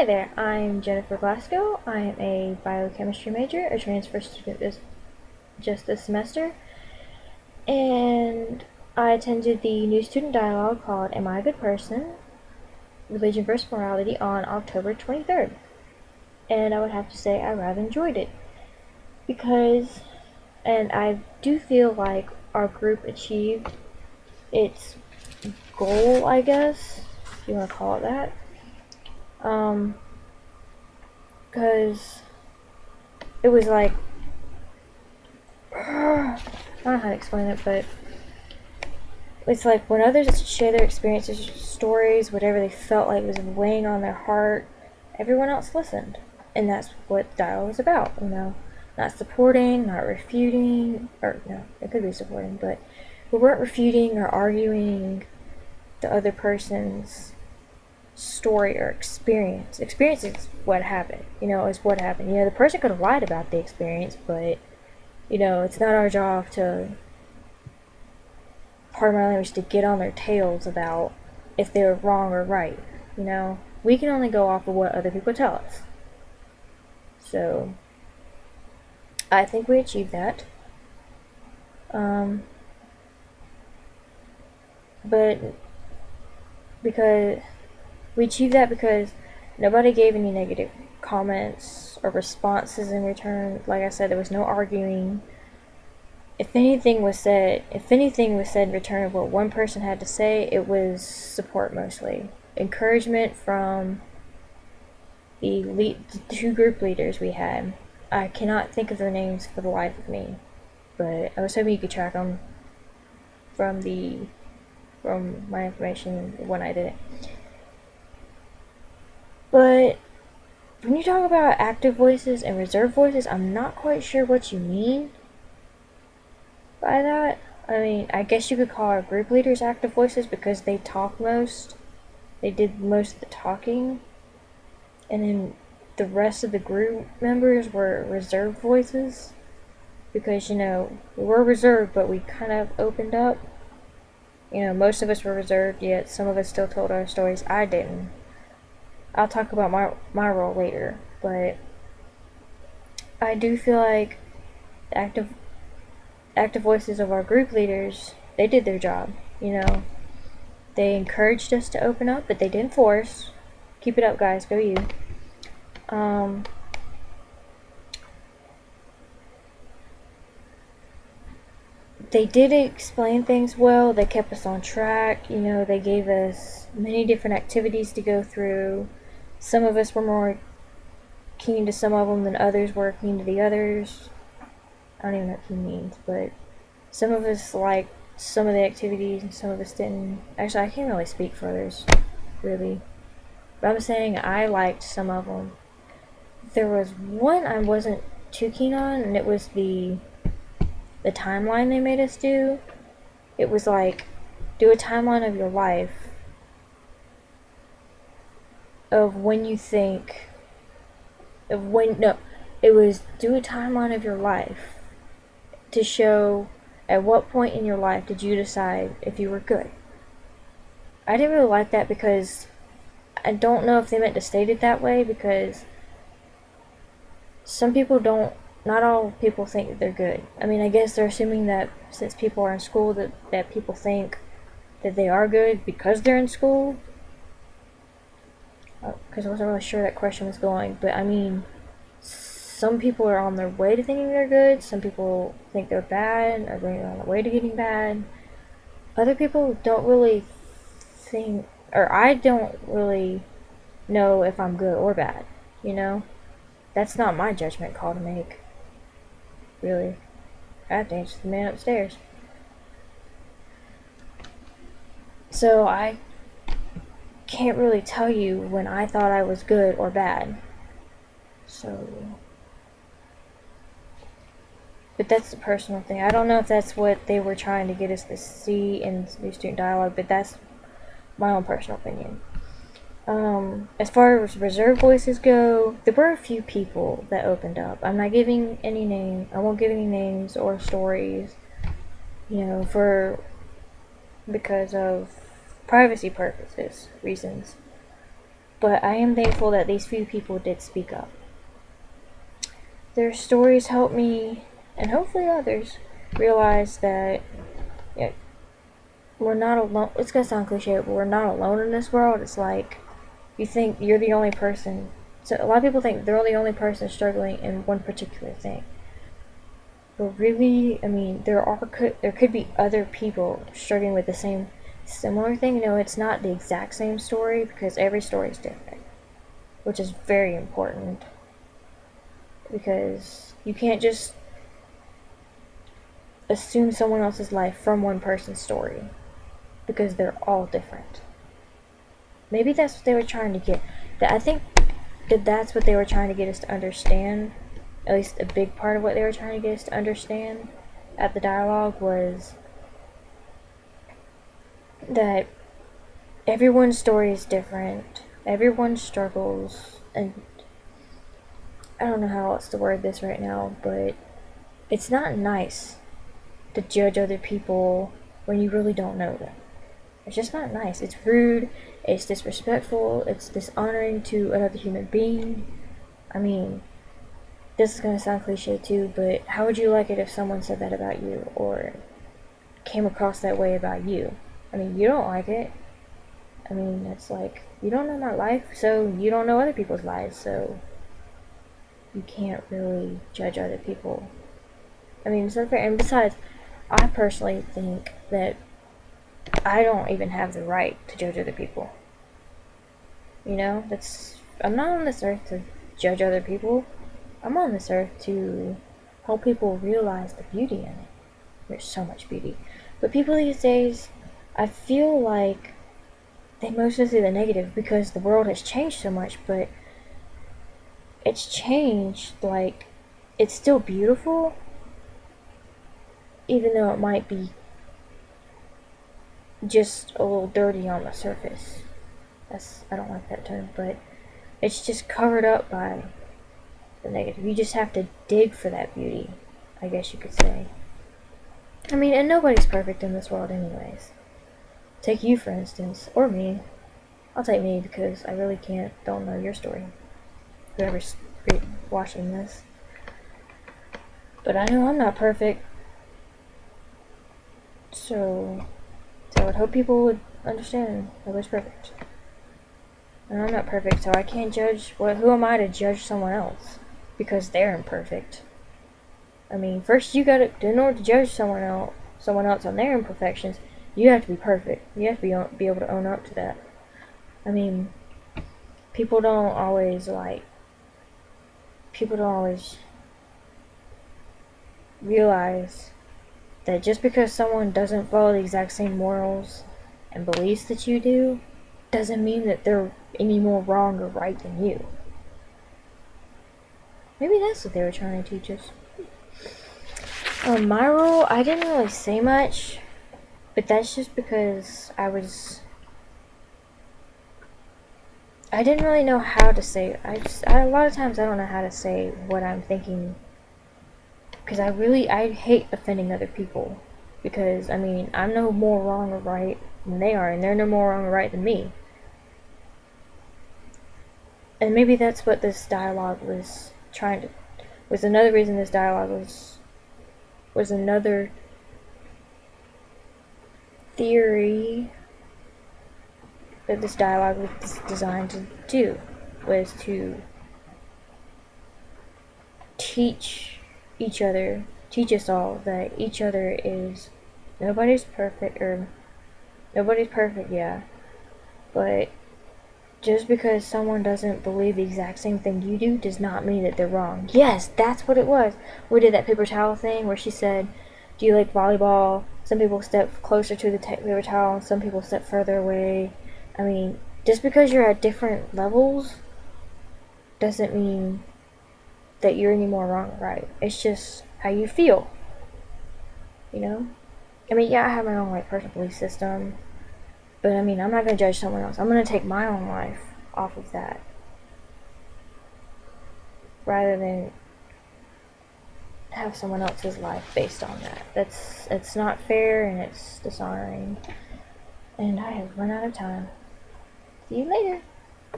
Hi there, I'm Jennifer Glasgow. I am a biochemistry major, a transfer student just this semester, and I attended the new student dialogue called Am I a Good Person? Religion vs. Morality on October 23rd. And I would have to say I rather enjoyed it because, and I do feel like our group achieved its goal, I guess, if you want to call it that. Because it was like, I don't know how to explain it, but it's like when others share their experiences, stories, whatever they felt like was weighing on their heart, everyone else listened. And that's what dialogue is about, Not supporting, not refuting, or no, it could be supporting, but we weren't refuting or arguing the other person's story or experience. Experience is what happened, is what happened. The person could have lied about the experience, but, it's not our job to, pardon my language, to get on their tails about if they were wrong or right, We can only go off of what other people tell us. So, I think we achieved that. But because we achieved that because nobody gave any negative comments or responses in return. Like I said, there was no arguing. If anything was said in return of what one person had to say, it was support mostly. Encouragement from the two group leaders we had. I cannot think of their names for the life of me, but I was hoping you could track them from my information when I did it. But when you talk about active voices and reserved voices, I'm not quite sure what you mean by that. I mean, I guess you could call our group leaders active voices because they talk most. They did most of the talking. And then the rest of the group members were reserved voices. Because, we were reserved, but we kind of opened up. Most of us were reserved, yet some of us still told our stories. I didn't. I'll talk about my role later, but I do feel like the active voices of our group leaders, they did their job, They encouraged us to open up, but they didn't force. Keep it up, guys. Go you. They did explain things well. They kept us on track. They gave us many different activities to go through. Some of us were more keen to some of them than others were keen to the others. I don't even know what keen means, but some of us liked some of the activities and some of us didn't. Actually, I can't really speak for others, really. But I'm saying I liked some of them. There was one I wasn't too keen on, and it was the timeline they made us do. It was like, do a timeline of your life of when you think of when no it was do a timeline of your life to show at what point in your life did you decide if you were good. I didn't really like that because I don't know if they meant to state it that way, because some people don't, not all people think that they're good. I mean, I guess they're assuming that since people are in school that people think that they are good because they're in school. Because I wasn't really sure that question was going, but I mean, some people are on their way to thinking they're good, some people think they're bad, or they're on the way to getting bad. Other people don't really think, or I don't really know if I'm good or bad, That's not my judgment call to make, really. I have to answer the man upstairs. So I can't really tell you when I thought I was good or bad. So, but that's a personal thing. I don't know if that's what they were trying to get us to see in the student dialogue, but that's my own personal opinion. As far as reserved voices go, there were a few people that opened up. I'm not giving any name. I won't give any names or stories, because of privacy reasons. But I am thankful that these few people did speak up. Their stories helped me, and hopefully others, realize that we're not alone. It's gonna sound cliche, but we're not alone in this world. It's like you think you're the only person. So a lot of people think they're the only person struggling in one particular thing. But really, I mean, there could be other people struggling with the same similar thing. You know, it's not the exact same story because every story is different, which is very important because you can't just assume someone else's life from one person's story because they're all different. Maybe that's what they were trying to get. I think that's what they were trying to get us to understand. At least a big part of what they were trying to get us to understand at the dialogue was that everyone's story is different. Everyone struggles, and I don't know how else to word this right now, but it's not nice to judge other people when you really don't know them. It's just not nice. It's rude, it's disrespectful, it's dishonoring to another human being. I mean, this is gonna sound cliche too, but how would you like it if someone said that about you or came across that way about you? I mean, you don't like it. I mean, it's like, you don't know my life, so you don't know other people's lives, so you can't really judge other people. I mean, it's unfair. And besides, I personally think that I don't even have the right to judge other people. You know, I'm not on this earth to judge other people. I'm on this earth to help people realize the beauty in it. There's so much beauty. But people these days, I feel like they mostly see the negative because the world has changed so much, but it's changed, like, it's still beautiful, even though it might be just a little dirty on the surface. I don't like that term, but it's just covered up by the negative. You just have to dig for that beauty, I guess you could say. I mean, and nobody's perfect in this world anyways. Take you, for instance, or me. I'll take me because I really don't know your story. Whoever's watching this. But I know I'm not perfect. So I would hope people would understand nobody's perfect. And I'm not perfect, so I can't judge. Who am I to judge someone else? Because they're imperfect. I mean, first in order to judge someone else on their imperfections, you have to be perfect. You have to be able to own up to that. I mean, people don't always realize that just because someone doesn't follow the exact same morals and beliefs that you do, doesn't mean that they're any more wrong or right than you. Maybe that's what they were trying to teach us. My role, I didn't really say much, but that's just because I didn't really know how to say. A lot of times I don't know how to say what I'm thinking, because I hate offending other people, because I mean, I'm no more wrong or right than they are, and they're no more wrong or right than me. And maybe that's what this dialogue was another reason this dialogue was another theory that this dialogue was designed to do, was to teach us all that each other is, nobody's perfect, yeah, but just because someone doesn't believe the exact same thing you do does not mean that they're wrong. Yes, that's what it was. We did that paper towel thing where she said, do you like volleyball? Some people step closer to the paper towel and some people step further away. I mean, just because you're at different levels doesn't mean that you're any more wrong or right. It's just how you feel. You know? I mean, yeah, I have my own personal belief system. But I mean, I'm not going to judge someone else. I'm going to take my own life off of that. Rather than have someone else's life based on that. It's not fair and it's dishonoring. And I have run out of time. See you later.